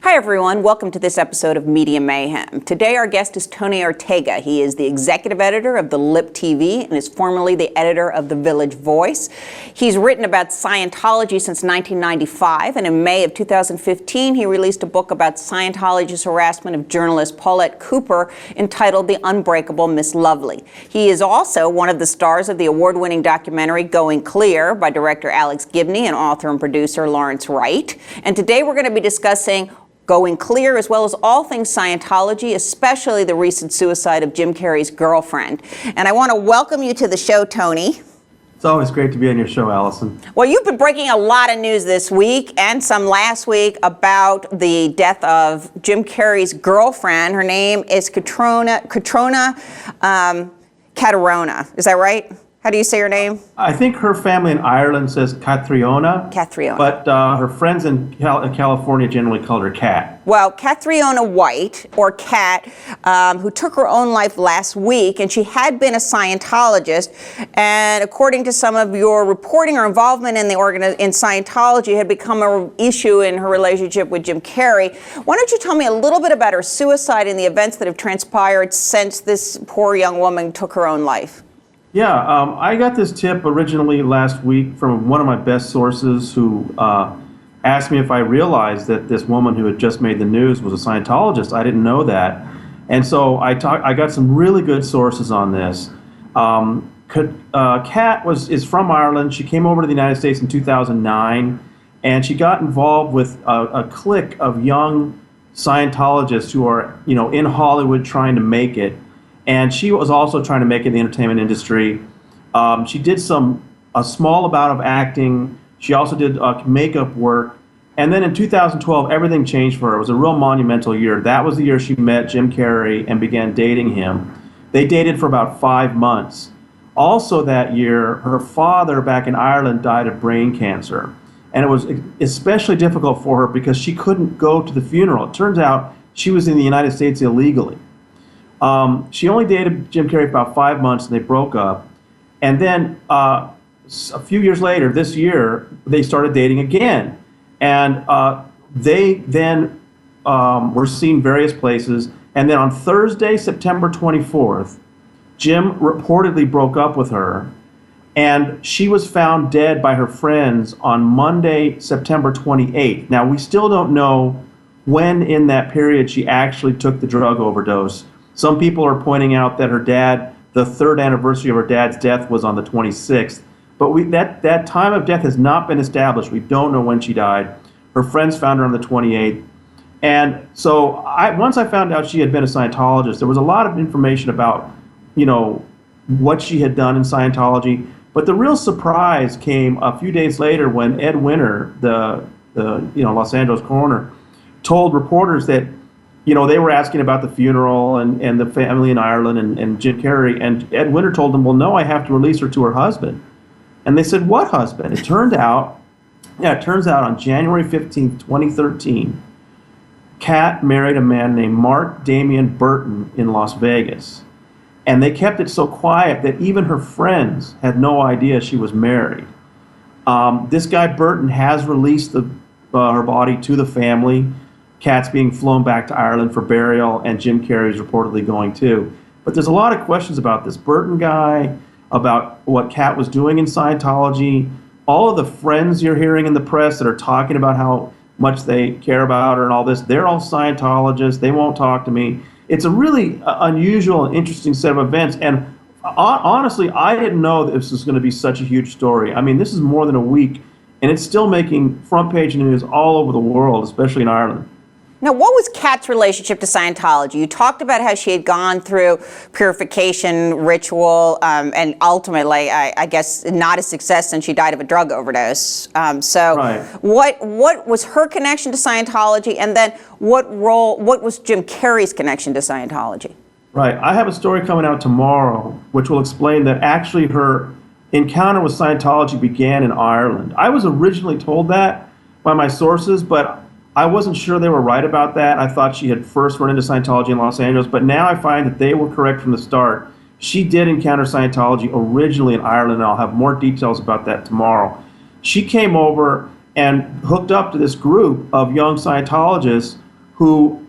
Hi everyone, welcome to this episode of Media Mayhem. Today our guest is Tony Ortega. He is the executive editor of the Lip TV and is formerly the editor of The Village Voice. He's written about Scientology since 1995, and in May of 2015 he released a book about Scientology's harassment of journalist Paulette Cooper entitled The Unbreakable Miss Lovely. He is also one of the stars of the award-winning documentary Going Clear by director Alex Gibney and author and producer Lawrence Wright. And today we're going to be discussing Going Clear, as well as all things Scientology, especially the recent suicide of Jim Carrey's girlfriend. And I want to welcome you to the show, Tony. It's always great to be on your show, Allison. Well, you've been breaking a lot of news this week and some last week about the death of Jim Carrey's girlfriend. Her name is Catriona Caterona. Is that right? How do you say her name? I think her family in Ireland says Catriona. Catriona. But her friends in California generally called her Cat. Well, Catriona White, or Cat, who took her own life last week, and she had been a Scientologist, and according to some of your reporting, her involvement in in Scientology had become an issue in her relationship with Jim Carrey. Why don't you tell me a little bit about her suicide and the events that have transpired since this poor young woman took her own life? Yeah, I got this tip originally last week from one of my best sources who asked me if I realized that this woman who had just made the news was a Scientologist. I didn't know that. And so I got some really good sources on this. Kat is from Ireland. She came over to the United States in 2009, and she got involved with a clique of young Scientologists who are, in Hollywood trying to make it. And she was also trying to make it in the entertainment industry. She did a small amount of acting. She also did makeup work. And then in 2012, everything changed for her. It was a real monumental year. That was the year she met Jim Carrey and began dating him. They dated for about 5 months. Also that year, her father back in Ireland died of brain cancer. And it was especially difficult for her because she couldn't go to the funeral. It turns out she was in the United States illegally. She only dated Jim Carrey for about 5 months, and they broke up. And then a few years later, this year, they started dating again. And they then were seen various places. And then on Thursday, September 24th, Jim reportedly broke up with her. And she was found dead by her friends on Monday, September 28th. Now, we still don't know when in that period she actually took the drug overdose. Some people are pointing out that her dad, the third anniversary of her dad's death was on the 26th. But that time of death has not been established. We don't know when she died. Her friends found her on the 28th. And so once I found out she had been a Scientologist, there was a lot of information about, what she had done in Scientology. But the real surprise came a few days later when Ed Winter, the Los Angeles coroner, told reporters that they were asking about the funeral and the family in Ireland and Jim Carrey, and Ed Winter told them, well, no, I have to release her to her husband. And they said, what husband? It turns out on January 15th, 2013, Kat married a man named Mark Damian Burton in Las Vegas. And they kept it so quiet that even her friends had no idea she was married. This guy Burton has released her body to the family. Kat's being flown back to Ireland for burial, and Jim Carrey is reportedly going too. But there's a lot of questions about this Burton guy, about what Kat was doing in Scientology. All of the friends you're hearing in the press that are talking about how much they care about her and all this, they're all Scientologists. They won't talk to me. It's a really unusual and interesting set of events. And honestly, I didn't know that this was going to be such a huge story. I mean, this is more than a week, and it's still making front page news all over the world, especially in Ireland. Now, what was Kat's relationship to Scientology? You talked about how she had gone through purification ritual and ultimately, I guess, not a success since she died of a drug overdose. Right. What was her connection to Scientology, and then what was Jim Carrey's connection to Scientology? Right. I have a story coming out tomorrow which will explain that actually her encounter with Scientology began in Ireland. I was originally told that by my sources, but I wasn't sure they were right about that. I thought she had first run into Scientology in Los Angeles, but now I find that they were correct from the start. She did encounter Scientology originally in Ireland, and I'll have more details about that tomorrow. She came over and hooked up to this group of young Scientologists who,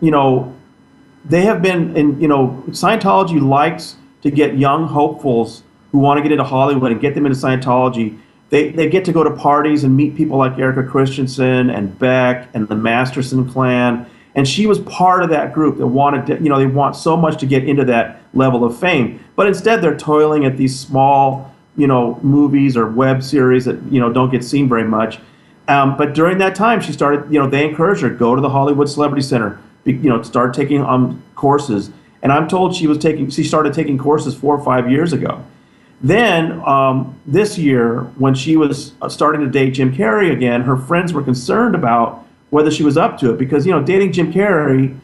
they have been in, Scientology likes to get young hopefuls who want to get into Hollywood and get them into Scientology. They get to go to parties and meet people like Erica Christensen and Beck and the Masterson clan. And she was part of that group that wanted to, they want so much to get into that level of fame. But instead they're toiling at these small, movies or web series that, don't get seen very much. But during that time, she started, they encouraged her, go to the Hollywood Celebrity Center, start taking courses. And I'm told she started taking courses 4 or 5 years ago. Then this year, when she was starting to date Jim Carrey again, her friends were concerned about whether she was up to it because, dating Jim Carrey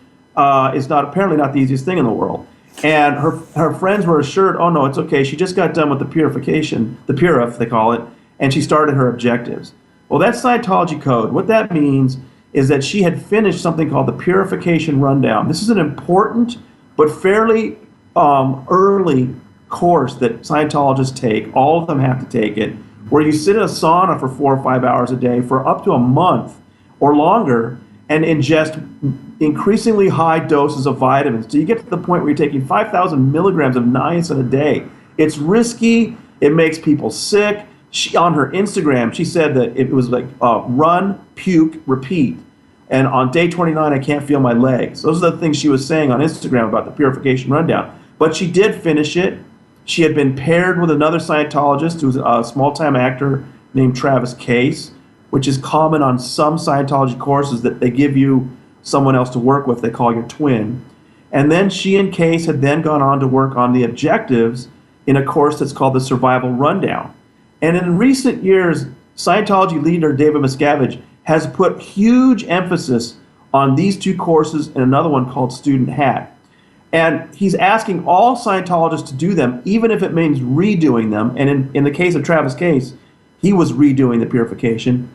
is apparently not the easiest thing in the world. And her friends were assured, oh no, it's okay. She just got done with the Purif, they call it, and she started her objectives. Well, that's Scientology code. What that means is that she had finished something called the Purification Rundown. This is an important but fairly early course that Scientologists take. All of them have to take it, where you sit in a sauna for 4 or 5 hours a day for up to a month or longer and ingest increasingly high doses of vitamins. So you get to the point where you're taking 5,000 milligrams of niacin a day. It's risky. It makes people sick. On her Instagram, she said that it was like run, puke, repeat. And on day 29, I can't feel my legs. Those are the things she was saying on Instagram about the Purification Rundown. But she did finish it. She had been paired with another Scientologist who's a small-time actor named Travis Case, which is common on some Scientology courses that they give you someone else to work with. They call your twin. And then she and Case had then gone on to work on the objectives in a course that's called the Survival Rundown. And in recent years, Scientology leader David Miscavige has put huge emphasis on these two courses and another one called Student Hat. And he's asking all Scientologists to do them, even if it means redoing them. And in the case of Travis Case, he was redoing the purification.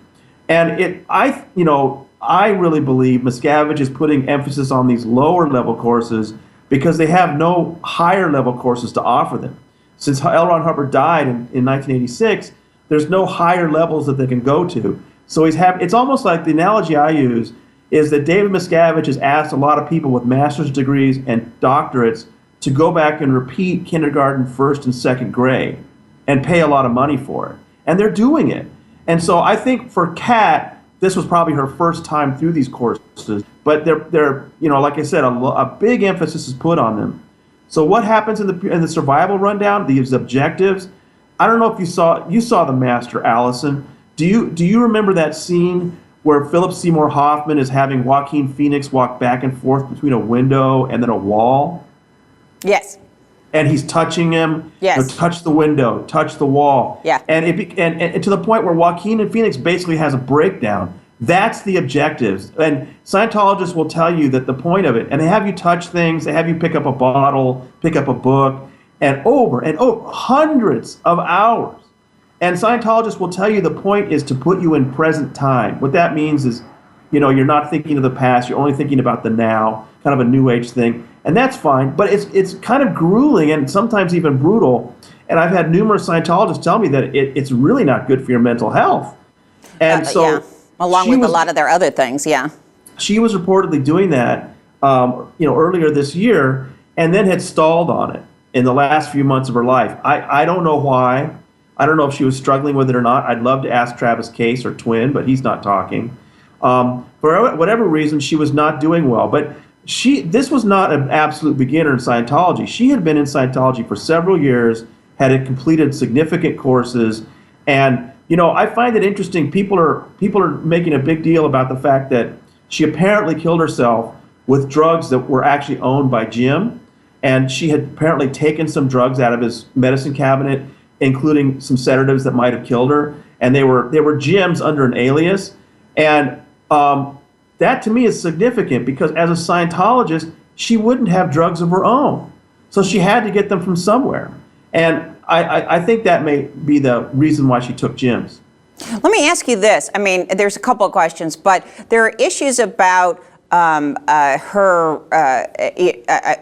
And I really believe Miscavige is putting emphasis on these lower level courses because they have no higher level courses to offer them. Since L. Ron Hubbard died in 1986, there's no higher levels that they can go to. So it's almost like the analogy I use is that David Miscavige has asked a lot of people with master's degrees and doctorates to go back and repeat kindergarten, first and second grade and pay a lot of money for it. And they're doing it. And so I think for Kat, this was probably her first time through these courses, but they're like I said, a big emphasis is put on them. So what happens in the survival rundown? These objectives. I don't know if you saw The Master, Allison. Do you remember that scene where Philip Seymour Hoffman is having Joaquin Phoenix walk back and forth between a window and then a wall? Yes. And he's touching him. Yes. Touch the window, touch the wall. Yeah. And to the point where Joaquin and Phoenix basically has a breakdown. That's the objectives. And Scientologists will tell you that the point of it, and they have you touch things, they have you pick up a bottle, pick up a book, and over hundreds of hours. And Scientologists will tell you the point is to put you in present time. What that means is, you're not thinking of the past, you're only thinking about the now, kind of a new age thing. And that's fine, but it's kind of grueling and sometimes even brutal. And I've had numerous Scientologists tell me that it's really not good for your mental health. And yeah. Along with a lot of their other things, yeah. She was reportedly doing that, earlier this year, and then had stalled on it in the last few months of her life. I don't know why. I don't know if she was struggling with it or not. I'd love to ask Travis Case, her twin, but he's not talking. For whatever reason, she was not doing well. But this was not an absolute beginner in Scientology. She had been in Scientology for several years, had completed significant courses, and I find it interesting. People are making a big deal about the fact that she apparently killed herself with drugs that were actually owned by Jim, and she had apparently taken some drugs out of his medicine cabinet, including some sedatives that might have killed her, and they were Jim's under an alias, and that to me is significant because as a Scientologist, she wouldn't have drugs of her own, so she had to get them from somewhere, and I think that may be the reason why she took Jim's. Let me ask you this. I mean, there's a couple of questions, but there are issues about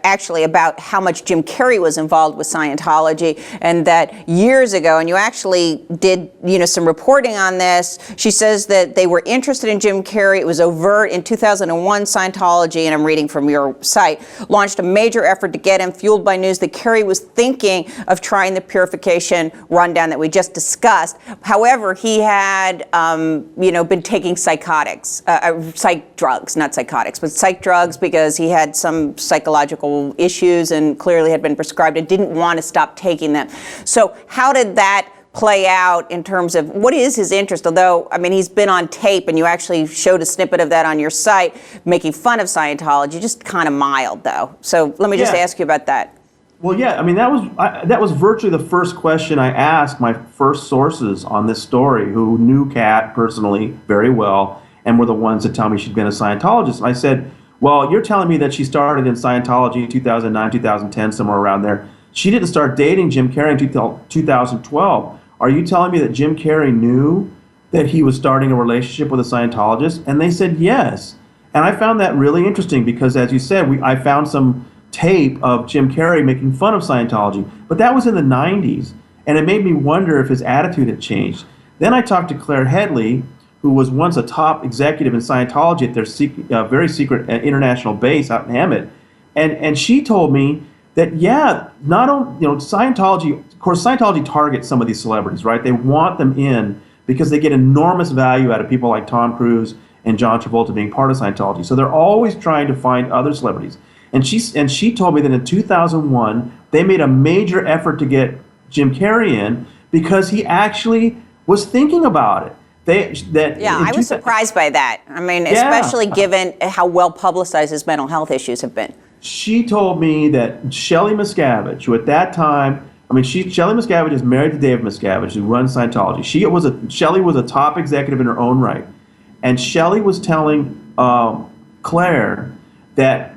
actually about how much Jim Carrey was involved with Scientology, and that years ago, and you actually did, some reporting on this. She says that they were interested in Jim Carrey. It was overt. In 2001, Scientology, and I'm reading from your site, launched a major effort to get him, fueled by news that Carrey was thinking of trying the purification rundown that we just discussed. However, he had, been taking psych drugs, not psychotics, but psych drugs, because he had some psychological issues and clearly had been prescribed and didn't want to stop taking them. So how did that play out in terms of what is his interest? Although, he's been on tape, and you actually showed a snippet of that on your site, making fun of Scientology, just kind of mild, though. So let me just ask you about that. Well, yeah, that was virtually the first question I asked my first sources on this story, who knew Kat personally very well and were the ones that tell me she'd been a Scientologist. And I said, well, you're telling me that she started in Scientology in 2009, 2010, somewhere around there. She didn't start dating Jim Carrey until 2012. Are you telling me that Jim Carrey knew that he was starting a relationship with a Scientologist? And they said yes. And I found that really interesting because, as you said, I found some tape of Jim Carrey making fun of Scientology. But that was in the 90s, and it made me wonder if his attitude had changed. Then I talked to Claire Headley, who was once a top executive in Scientology at their very secret international base out in Hemet. And she told me that, not only, Scientology, of course, Scientology targets some of these celebrities, right? They want them in because they get enormous value out of people like Tom Cruise and John Travolta being part of Scientology. So they're always trying to find other celebrities. And she told me that in 2001, they made a major effort to get Jim Carrey in because he actually was thinking about it. I was surprised by that. Especially given how well publicized his mental health issues have been. She told me that Shelley Miscavige, who at that time, Shelley Miscavige is married to Dave Miscavige, who runs Scientology. Shelley was a top executive in her own right. And Shelley was telling Claire that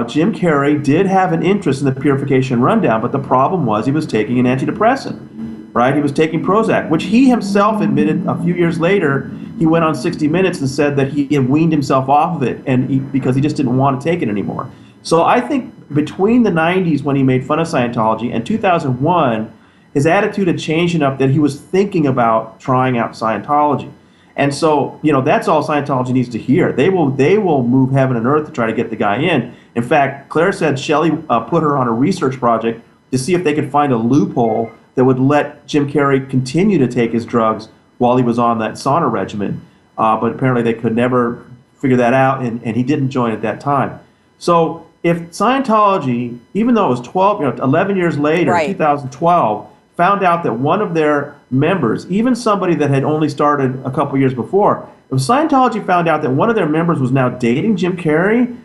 Jim Carrey did have an interest in the purification rundown, but the problem was he was taking an antidepressant, right? He was taking Prozac, which he himself admitted a few years later. He went on 60 Minutes and said that he had weaned himself off of it because he just didn't want to take it anymore. So I think between the 90s, when he made fun of Scientology, and 2001, his attitude had changed enough that he was thinking about trying out Scientology. And so, that's all Scientology needs to hear. They will move heaven and earth to try to get the guy in. In fact, Claire said Shelley put her on a research project to see if they could find a loophole that would let Jim Carrey continue to take his drugs while he was on that sauna regimen. But apparently they could never figure that out, and he didn't join at that time. So if Scientology, even though it was 11 years later, right, 2012, found out that one of their members, even somebody that had only started a couple years before, if Scientology found out that one of their members was now dating Jim Carrey,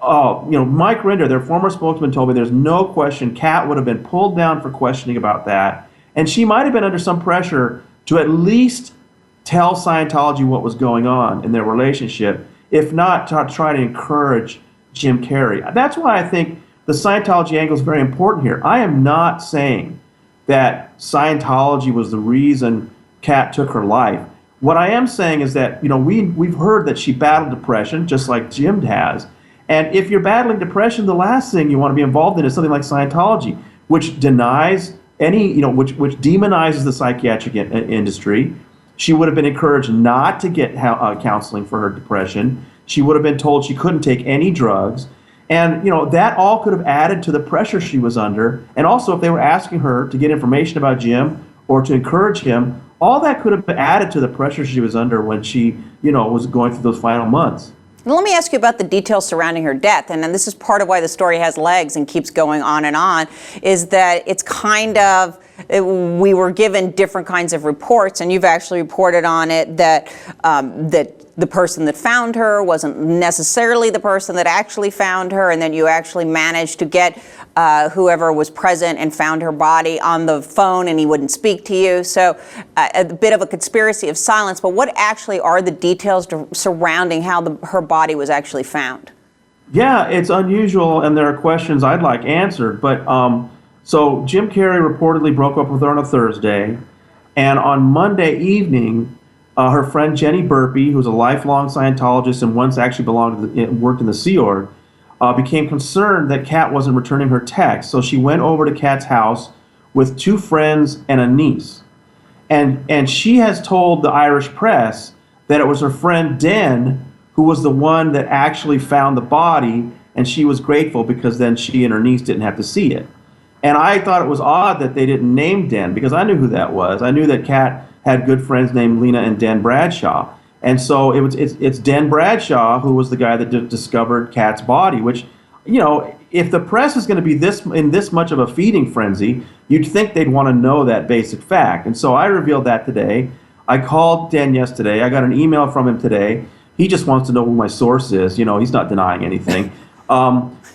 Mike Rinder, their former spokesman, told me there's no question Kat would have been pulled down for questioning about that. And she might have been under some pressure to at least tell Scientology what was going on in their relationship, if not to try to encourage Jim Carrey. That's why I think the Scientology angle is very important here. I am not saying that Scientology was the reason Kat took her life. What I am saying is that, we've heard that she battled depression, just like Jim has. And if you're battling depression, the last thing you want to be involved in is something like Scientology, which denies which demonizes the psychiatric industry. She would have been encouraged not to get counseling for her depression. She would have been told she couldn't take any drugs. And, that all could have added to the pressure she was under. And also, if they were asking her to get information about Jim or to encourage him, all that could have added to the pressure she was under when she, was going through those final months. Now, let me ask you about the details surrounding her death. And then this is part of why the story has legs and keeps going on, is that it's we were given different kinds of reports, and you've actually reported on it that the person that found her wasn't necessarily the person that actually found her, and then you actually managed to get whoever was present and found her body on the phone, and he wouldn't speak to you. So a bit of a conspiracy of silence, but what actually are the details surrounding how her body was actually found? Yeah, it's unusual, and there are questions I'd like answered, but so Jim Carrey reportedly broke up with her on a Thursday, and on Monday evening, her friend Jenny Burpee, who's a lifelong Scientologist and once actually worked in the Sea Org, became concerned that Kat wasn't returning her texts. So she went over to Kat's house with 2 friends and a niece. And she has told the Irish press that it was her friend Den who was the one that actually found the body, and she was grateful because then she and her niece didn't have to see it. And I thought it was odd that they didn't name Den, because I knew who that was. I knew that Kat had good friends named Lena and Den Bradshaw. And so it's Den Bradshaw who was the guy that discovered Kat's body, which, you know, if the press is going to be in this much of a feeding frenzy, you'd think they'd want to know that basic fact. And so I revealed that today. I called Den yesterday. I got an email from him today. He just wants to know who my source is. You know, he's not denying anything.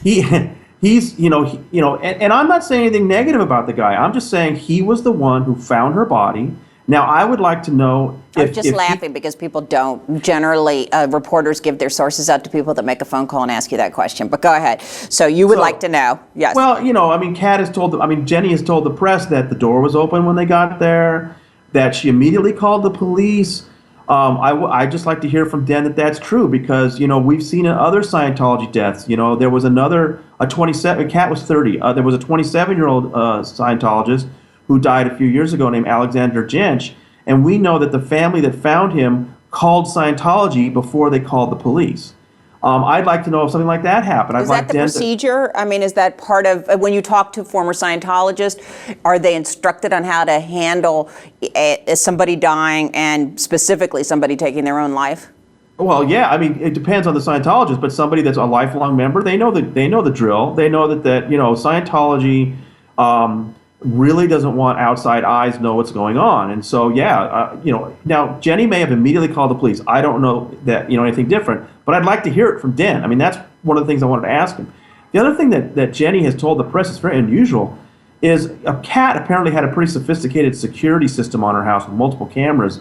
He's, and I'm not saying anything negative about the guy. I'm just saying he was the one who found her body. Now, I would like to know if... I was just laughing because people don't. Generally, reporters give their sources out to people that make a phone call and ask you that question. But go ahead. So you would like to know. Yes. Well, Jenny has told the press that the door was open when they got there, that she immediately called the police. I just like to hear from Den that that's true, because, you know, we've seen in other Scientology deaths, you know, there was Kat was 30. There was a 27-year-old Scientologist who died a few years ago named Alexander Jench, and we know that the family that found him called Scientology before they called the police. I'd like to know if something like that happened. Is that the procedure? I mean, is that part of, when you talk to former Scientologists, are they instructed on how to handle somebody dying and specifically somebody taking their own life? Well, yeah. I mean, it depends on the Scientologist, but somebody that's a lifelong member, they know the drill. They know that you know, Scientology really doesn't want outside eyes know what's going on. And so, now Jenny may have immediately called the police. I don't know that, anything different, but I'd like to hear it from Den. I mean, that's one of the things I wanted to ask him. The other thing that Jenny has told the press is very unusual is Kat apparently had a pretty sophisticated security system on her house with multiple cameras.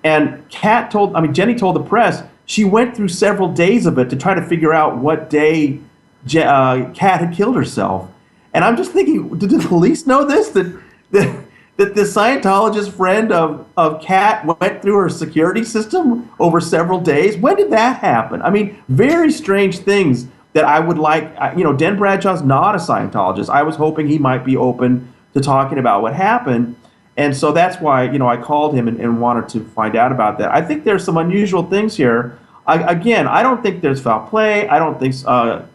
And Jenny told the press she went through several days of it to try to figure out what day Kat had killed herself. And I'm just thinking, did the police know this? That the Scientologist friend of Kat went through her security system over several days? When did that happen? I mean, very strange things that I would like. Den Bradshaw's not a Scientologist. I was hoping he might be open to talking about what happened. And so that's why, I called him and wanted to find out about that. I think there's some unusual things here. I don't think there's foul play. I don't think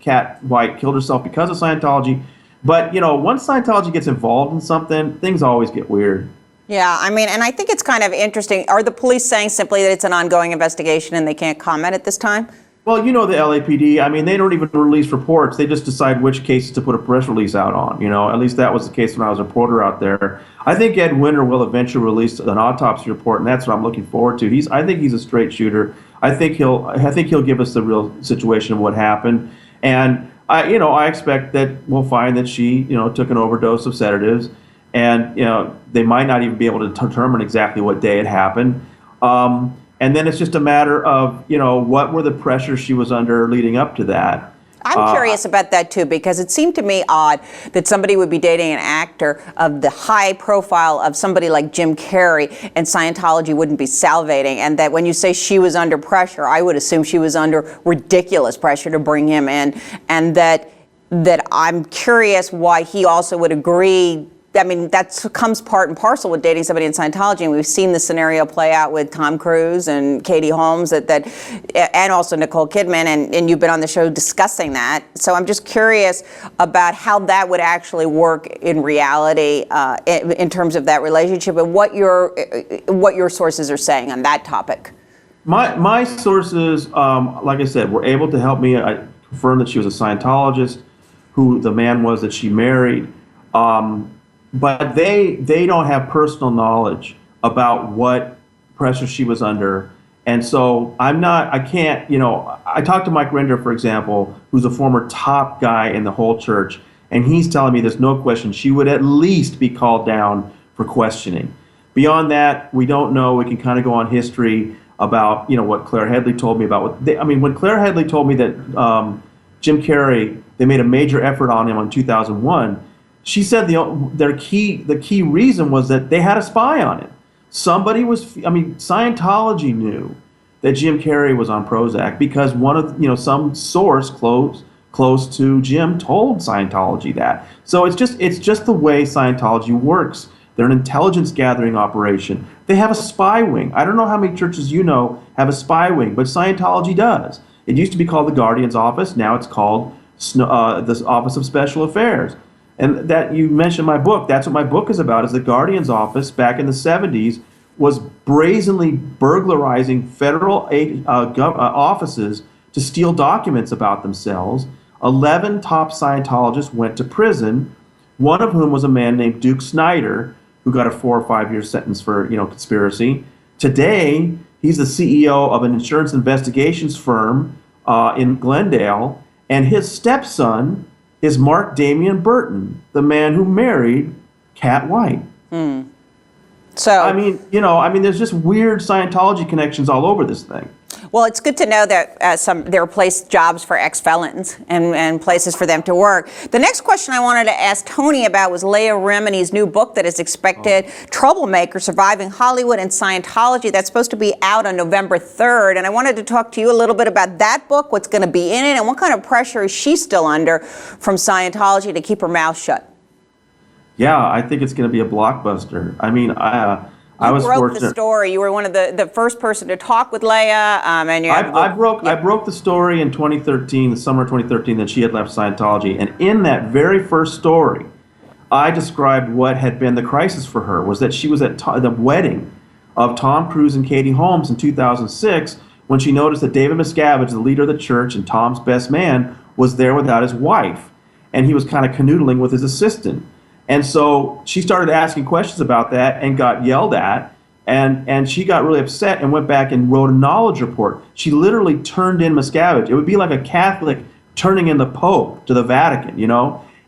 Kat White killed herself because of Scientology. But, once Scientology gets involved in something, things always get weird. Yeah, I mean, and I think it's kind of interesting. Are the police saying simply that it's an ongoing investigation and they can't comment at this time? Well, the LAPD, I mean, they don't even release reports. They just decide which cases to put a press release out on. At least that was the case when I was a reporter out there. I think Ed Winter will eventually release an autopsy report, and that's what I'm looking forward to. I think he's a straight shooter. I think he'll give us the real situation of what happened. And I expect that we'll find that she, took an overdose of sedatives, and they might not even be able to determine exactly what day it happened. And then it's just a matter of, what were the pressures she was under leading up to that. I'm curious about that, too, because it seemed to me odd that somebody would be dating an actor of the high profile of somebody like Jim Carrey, and Scientology wouldn't be salivating. And that when you say she was under pressure, I would assume she was under ridiculous pressure to bring him in. And that I'm curious why he also would agree. I mean, that comes part and parcel with dating somebody in Scientology, and we've seen the scenario play out with Tom Cruise and Katie Holmes, and also Nicole Kidman, and you've been on the show discussing that. So I'm just curious about how that would actually work in reality, in terms of that relationship, and what your sources are saying on that topic. My sources, like I said, were able to help me. I confirmed that she was a Scientologist, who the man was that she married. But they don't have personal knowledge about what pressure she was under. And so I talked to Mike Render, for example, who's a former top guy in the whole church, and he's telling me there's no question she would at least be called down for questioning. Beyond that, we don't know. We can kind of go on history about, what Claire Headley told me about when Claire Headley told me that Jim Carrey, they made a major effort on him in 2001, she said the key reason was that they had a spy on him. somebody was, I mean, Scientology knew that Jim Carrey was on Prozac because one of, some source close to Jim told Scientology that. So it's just the way Scientology works. They're an intelligence gathering operation. They have a spy wing. I don't know how many churches have a spy wing, but Scientology does. It used to be called the Guardian's Office. Now it's called the Office of Special Affairs. And that you mentioned my book. That's what my book is about. Is the Guardian's Office back in the 70s was brazenly burglarizing federal offices to steal documents about themselves. 11 top Scientologists went to prison, one of whom was a man named Duke Snyder, who got a 4 or 5 year sentence for conspiracy. Today, he's the CEO of an insurance investigations firm in Glendale, and his stepson is Mark Damian Burton, the man who married Cat White. So I mean, there's just weird Scientology connections all over this thing. well, it's good to know that there are jobs for ex-felons and places for them to work. The next question I wanted to ask Tony about was Leah Remini's new book that is expected, Troublemaker, Surviving Hollywood and Scientology. That's supposed to be out on November 3rd. And I wanted to talk to you a little bit about that book, what's going to be in it, and what kind of pressure is she still under from Scientology to keep her mouth shut? Yeah, I think it's going to be a blockbuster. I mean, I was broke fortunate. the story. You were one of the first person to talk with Leah, and you I broke the story in 2013, the summer of 2013, that she had left Scientology. And in that very first story, I described what had been the crisis for her, was that she was at the wedding of Tom Cruise and Katie Holmes in 2006 when she noticed that David Miscavige, the leader of the church and Tom's best man, was there without his wife. And he was kind of canoodling with his assistant. And so she started asking questions about that and got yelled at, and she got really upset and went back and wrote a knowledge report. She literally turned in Miscavige. It would be like a Catholic turning in the Pope to the Vatican,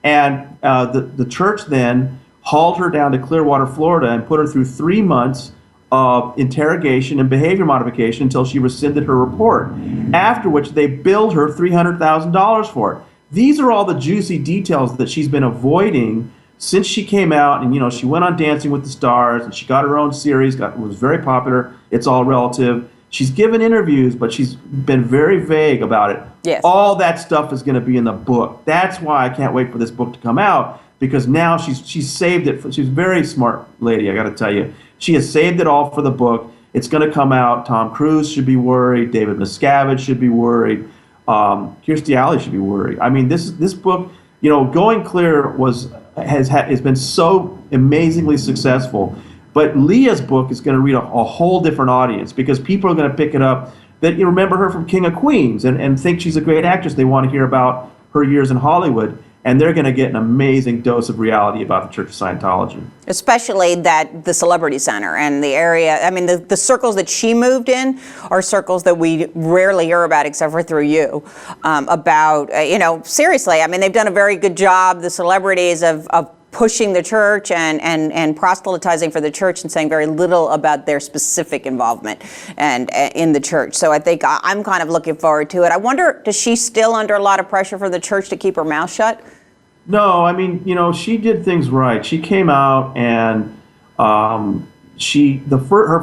And the church then hauled her down to Clearwater, Florida, and put her through 3 months of interrogation and behavior modification until she rescinded her report, after which they billed her $300,000 for it. These are all the juicy details that she's been avoiding since she came out, and she went on Dancing with the Stars, and she got her own series, was very popular. It's all relative. She's given interviews, but she's been very vague about it. Yes. All that stuff is going to be in the book. That's why I can't wait for this book to come out, because now she's saved it. She's a very smart lady, I got to tell you. She has saved it all for the book. It's going to come out. Tom Cruise should be worried. David Miscavige should be worried. Kirstie Alley should be worried. I mean, this book, Going Clear has been so amazingly successful, but Leah's book is going to reach a whole different audience, because people are going to pick it up that remember her from King of Queens and think she's a great actress. They want to hear about her years in Hollywood, and they're going to get an amazing dose of reality about the Church of Scientology. Especially the Celebrity Center and the area. I mean, the circles that she moved in are circles that we rarely hear about, except for through you. Seriously, I mean, they've done a very good job, the celebrities, of pushing the church and proselytizing for the church and saying very little about their specific involvement and in the church. So I think I'm kind of looking forward to it. I wonder, does she still under a lot of pressure for the church to keep her mouth shut? No, I mean, she did things right. She came out and her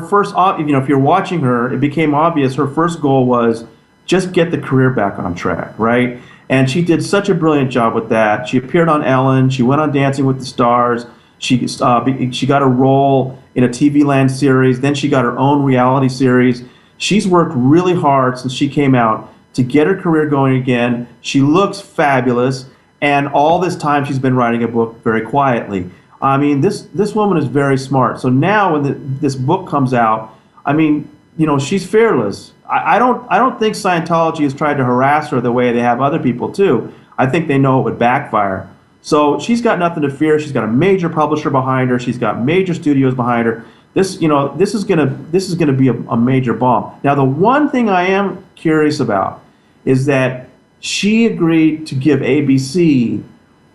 first, if you're watching her, it became obvious her first goal was just get the career back on track, right? And she did such a brilliant job with that. She appeared on Ellen. She went on Dancing with the Stars. She got a role in a TV Land series. Then she got her own reality series. She's worked really hard since she came out to get her career going again. She looks fabulous. And all this time she's been writing a book very quietly. I mean, this woman is very smart. So now when this book comes out, I mean, she's fearless. I don't think Scientology has tried to harass her the way they have other people too. I think they know it would backfire. So she's got nothing to fear. She's got a major publisher behind her. She's got major studios behind her. This is gonna be a major bomb. Now, the one thing I am curious about is that she agreed to give ABC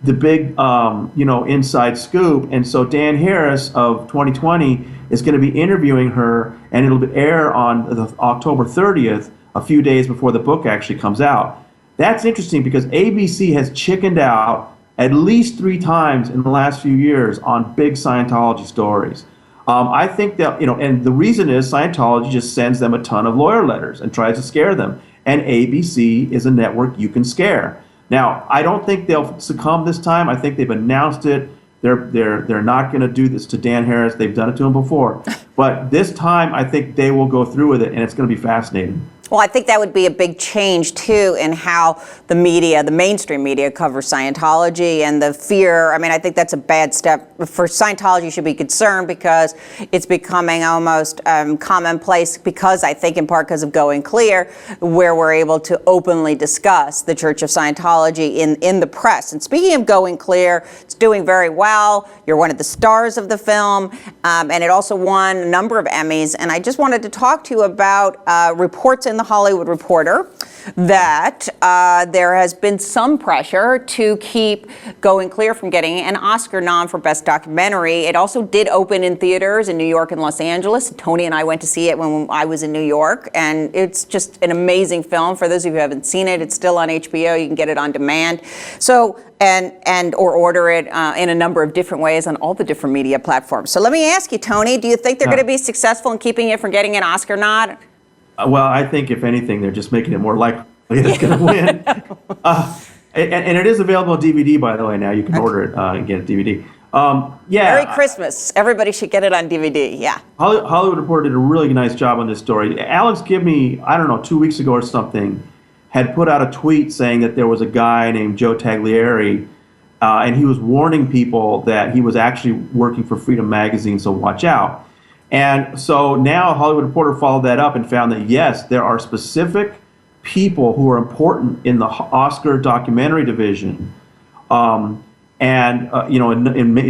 the big, inside scoop. And so Dan Harris of 2020 is going to be interviewing her, and it'll air on October 30th, a few days before the book actually comes out. That's interesting because ABC has chickened out at least 3 times in the last few years on big Scientology stories. I think that, and the reason is Scientology just sends them a ton of lawyer letters and tries to scare them. And ABC is a network you can scare. Now, I don't think they'll succumb this time. I think they've announced it. They're not going to do this to Dan Harris. They've done it to him before. But this time, I think they will go through with it, and it's going to be fascinating. Well, I think that would be a big change, too, in how the media, the mainstream media, covers Scientology and the fear. I mean, I think that's a bad step. For Scientology, should be concerned because it's becoming almost commonplace because I think in part because of Going Clear, where we're able to openly discuss the Church of Scientology in the press. And speaking of Going Clear, it's doing very well. You're one of the stars of the film, and it also won a number of Emmys. And I just wanted to talk to you about reports in The Hollywood Reporter that there has been some pressure to keep Going Clear from getting an Oscar nom for Best Documentary. It also did open in theaters in New York and Los Angeles. Tony and I went to see it when I was in New York, and it's just an amazing film. For those of you who haven't seen it, it's still on HBO. You can get it on demand. So, or order it in a number of different ways on all the different media platforms. So let me ask you, Tony, do you think they're going to be successful in keeping it from getting an Oscar nod? Well, I think if anything, they're just making it more likely it's going to win. And it is available on DVD, by the way. Now you can order it and get a DVD. Merry Christmas! Everybody should get it on DVD. Yeah. Hollywood Reporter did a really nice job on this story. Alex Gibney, I don't know, 2 weeks ago or something, had put out a tweet saying that there was a guy named Joe Taglieri, and he was warning people that he was actually working for Freedom Magazine, so watch out. And so now Hollywood Reporter followed that up and found that, yes, there are specific people who are important in the Oscar documentary division in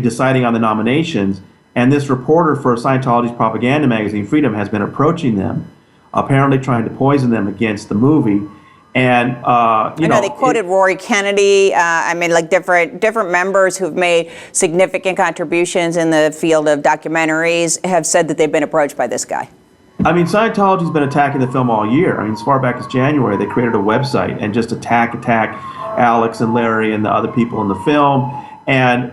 deciding on the nominations. And this reporter for Scientology's propaganda magazine, Freedom, has been approaching them, apparently trying to poison them against the movie. And they quoted Rory Kennedy. Different members who've made significant contributions in the field of documentaries have said that they've been approached by this guy. I mean, Scientology's been attacking the film all year. I mean, as far back as January, they created a website and just attack Alex and Larry and the other people in the film. And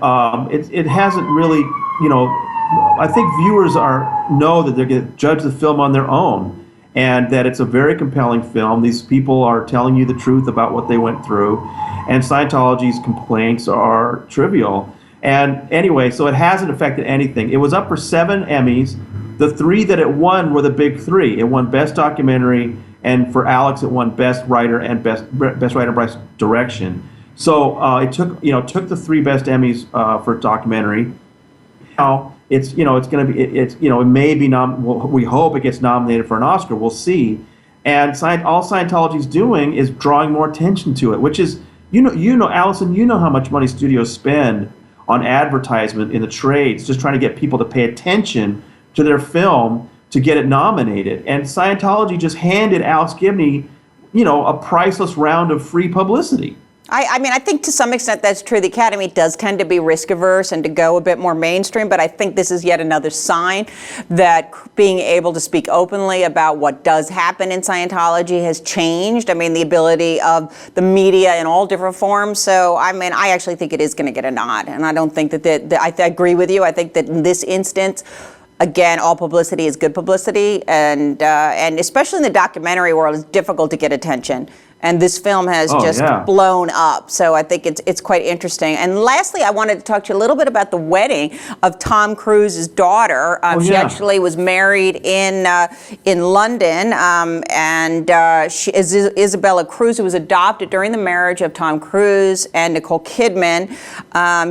it hasn't really, I think viewers know that they're going to judge the film on their own. And that it's a very compelling film. These people are telling you the truth about what they went through, and Scientology's complaints are trivial. And anyway, so it hasn't affected anything. It was up for 7 Emmys. The 3 that it won were the big 3. It won Best Documentary, and for Alex, it won Best Writer and Best Writer and Best Direction. So it took the 3 best Emmys for documentary. Now it's going to be it may be we hope it gets nominated for an Oscar. We'll see. And all Scientology's doing is drawing more attention to it, which is Allison, you know how much money studios spend on advertisement in the trades, just trying to get people to pay attention to their film to get it nominated. And Scientology just handed Alex Gibney, a priceless round of free publicity. I think to some extent that's true. The Academy does tend to be risk averse and to go a bit more mainstream, but I think this is yet another sign that being able to speak openly about what does happen in Scientology has changed. I mean, the ability of the media in all different forms. So, I actually think it is going to get a nod, and I don't think that I agree with you. I think that in this instance, again, all publicity is good publicity, and especially in the documentary world, it's difficult to get attention. And this film has blown up. So I think it's quite interesting. And lastly, I wanted to talk to you a little bit about the wedding of Tom Cruise's daughter. She actually was married in London, and Isabella Cruz, who was adopted during the marriage of Tom Cruise and Nicole Kidman.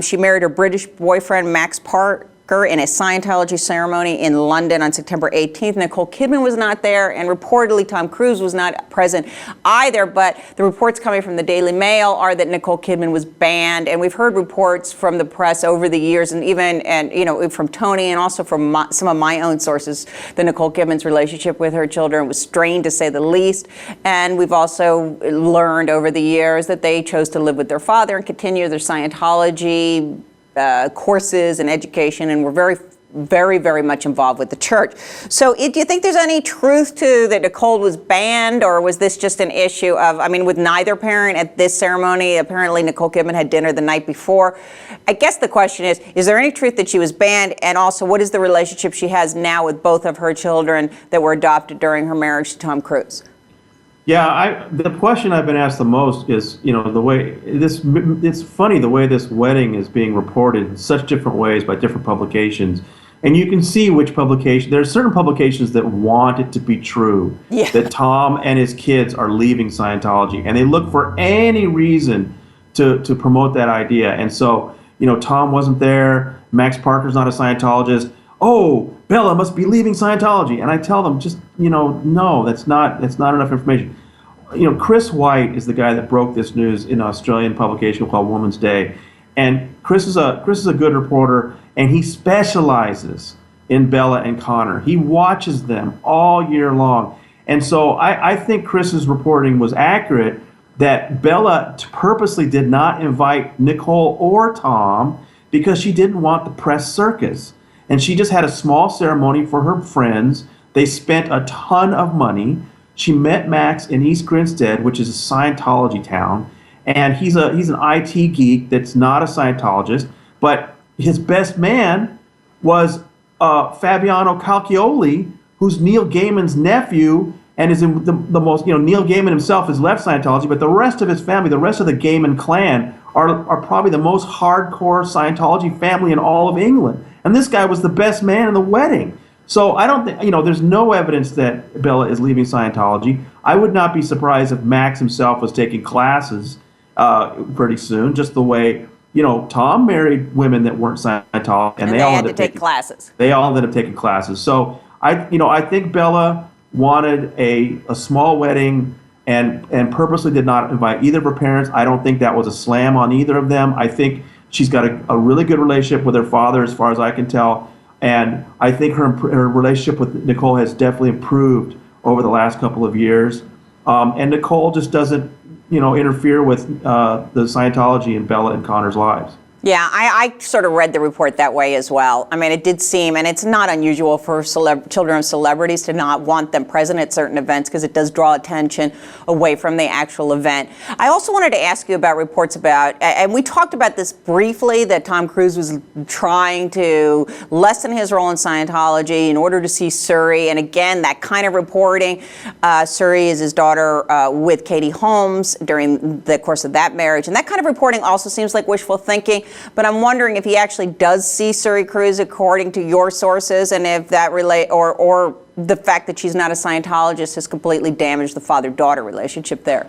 She married her British boyfriend, Max Parker, in a Scientology ceremony in London on September 18th. Nicole Kidman was not there, and reportedly Tom Cruise was not present either, but the reports coming from the Daily Mail are that Nicole Kidman was banned, and we've heard reports from the press over the years, and even from Tony and also from some of my own sources, that Nicole Kidman's relationship with her children was strained, to say the least. And we've also learned over the years that they chose to live with their father and continue their Scientology courses and education, and were very very, very much involved with the church. So do you think there's any truth to that Nicole was banned, or was this just an issue of, I mean, with neither parent at this ceremony? Apparently Nicole Kidman had dinner the night before. I guess the question is there any truth that she was banned? And also, what is the relationship she has now with both of her children that were adopted during her marriage to Tom Cruise? Yeah, the question I've been asked the most is, the way it's funny the way this wedding is being reported in such different ways by different publications. And you can see which publication, there are certain publications that want it to be true, that Tom and his kids are leaving Scientology. And they look for any reason to promote that idea. And so, Tom wasn't there, Max Parker's not a Scientologist. Oh, Bella must be leaving Scientology. And I tell them, just, no, that's not enough information. Chris White is the guy that broke this news in an Australian publication called Woman's Day. And Chris is a good reporter, and he specializes in Bella and Connor. He watches them all year long. And so I think Chris's reporting was accurate, that Bella purposely did not invite Nicole or Tom because she didn't want the press circus. And she just had a small ceremony for her friends. They spent a ton of money. She met Max in East Grinstead, which is a Scientology town. And he's an IT geek that's not a Scientologist. But his best man was Fabiano Calcioli, who's Neil Gaiman's nephew, and is in the most, Neil Gaiman himself has left Scientology, but the rest of his family, the rest of the Gaiman clan, are probably the most hardcore Scientology family in all of England. And this guy was the best man in the wedding. So I don't think, there's no evidence that Bella is leaving Scientology. I would not be surprised if Max himself was taking classes pretty soon, just the way, Tom married women that weren't Scientology, and they all had to take classes. They all ended up taking classes. So I think Bella wanted a small wedding and purposely did not invite either of her parents. I don't think that was a slam on either of them. I think she's got a really good relationship with her father, as far as I can tell. And I think her relationship with Nicole has definitely improved over the last couple of years. And Nicole just doesn't, interfere with the Scientology in Bella and Connor's lives. Yeah, I sort of read the report that way as well. I mean, it did seem, and it's not unusual for children of celebrities to not want them present at certain events because it does draw attention away from the actual event. I also wanted to ask you about reports about, and we talked about this briefly, that Tom Cruise was trying to lessen his role in Scientology in order to see Suri. And again, that kind of reporting, Suri is his daughter with Katie Holmes during the course of that marriage. And that kind of reporting also seems like wishful thinking. But I'm wondering if he actually does see Suri Cruise according to your sources, and if that or the fact that she's not a Scientologist has completely damaged the father-daughter relationship there.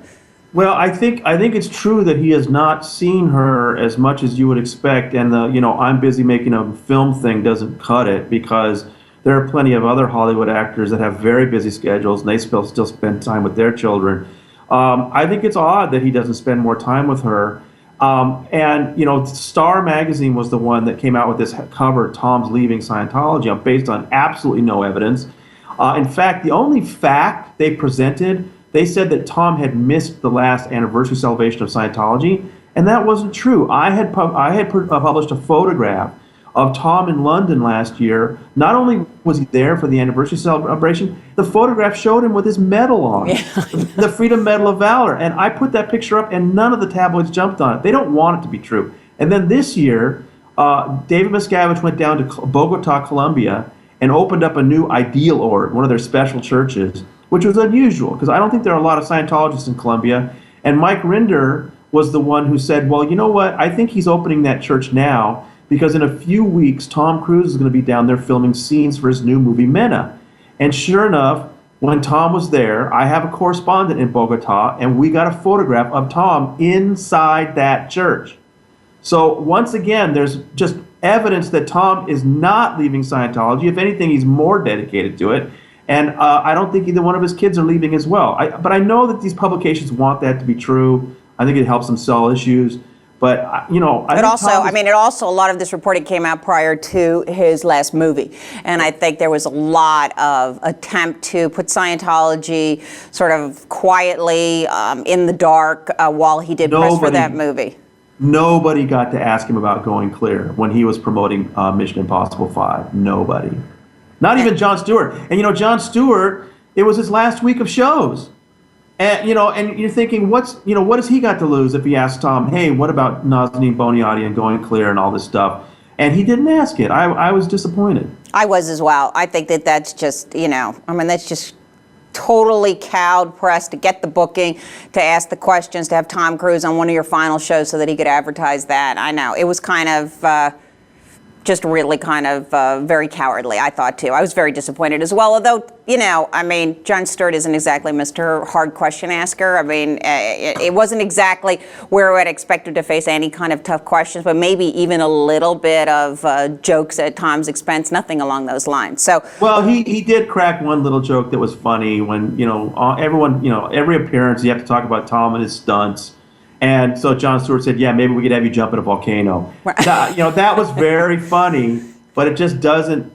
Well, I think it's true that he has not seen her as much as you would expect, and the I'm busy making a film thing doesn't cut it, because there are plenty of other Hollywood actors that have very busy schedules and they still spend time with their children. I think it's odd that he doesn't spend more time with her. And Star Magazine was the one that came out with this cover, Tom's leaving Scientology, based on absolutely no evidence. In fact, the only fact they presented, they said that Tom had missed the last anniversary celebration of Scientology, and that wasn't true. I had published a photograph of Tom in London last year. Not only was he there for the anniversary celebration, the photograph showed him with his medal on, the Freedom Medal of Valor. And I put that picture up, and none of the tabloids jumped on it. They don't want it to be true. And then this year, David Miscavige went down to Bogota, Colombia, and opened up a new Ideal Org, one of their special churches, which was unusual, because I don't think there are a lot of Scientologists in Colombia. And Mike Rinder was the one who said, well, you know what, I think he's opening that church now, because in a few weeks, Tom Cruise is going to be down there filming scenes for his new movie, Mena. And sure enough, when Tom was there, I have a correspondent in Bogota, and we got a photograph of Tom inside that church. So once again, there's just evidence that Tom is not leaving Scientology. If anything, he's more dedicated to it. And I don't think either one of his kids are leaving as well. But I know that these publications want that to be true. I think it helps them sell issues. But, a lot of this reporting came out prior to his last movie. And I think there was a lot of attempt to put Scientology sort of quietly in the dark while he did press for that movie. Nobody got to ask him about Going Clear when he was promoting Mission Impossible 5. Nobody. Not even Jon Stewart. And Jon Stewart, it was his last week of shows. And and you're thinking, what has he got to lose if he asks Tom, hey, what about Nazanin Boniadi and Going Clear and all this stuff? And he didn't ask it. I was disappointed. I was as well. I think that's just, that's just totally cowed press to get the booking, to ask the questions, to have Tom Cruise on one of your final shows so that he could advertise that. I know. It was kind of just really kind of very cowardly, I thought, too. I was very disappointed as well, although, Jon Stewart isn't exactly Mr. Hard Question Asker. It wasn't exactly where I'd expected to face any kind of tough questions, but maybe even a little bit of jokes at Tom's expense, nothing along those lines. So, well, he did crack one little joke that was funny when, everyone, every appearance you have to talk about Tom and his stunts. And so Jon Stewart said, yeah, maybe we could have you jump in a volcano. That was very funny, but it just doesn't,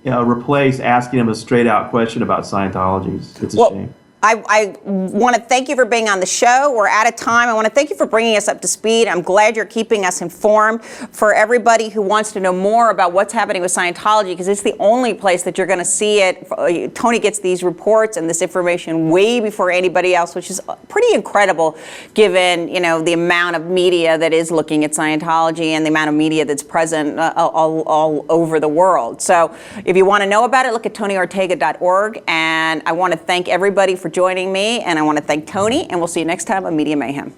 replace asking him a straight out question about Scientology. It's a shame. I want to thank you for being on the show. We're out of time. I want to thank you for bringing us up to speed. I'm glad you're keeping us informed. For everybody who wants to know more about what's happening with Scientology, because it's the only place that you're going to see it. Tony gets these reports and this information way before anybody else, which is pretty incredible given, the amount of media that is looking at Scientology and the amount of media that's present all over the world. So if you want to know about it, look at TonyOrtega.org. And I want to thank everybody for joining me, and I want to thank Tony, and we'll see you next time on Media Mayhem.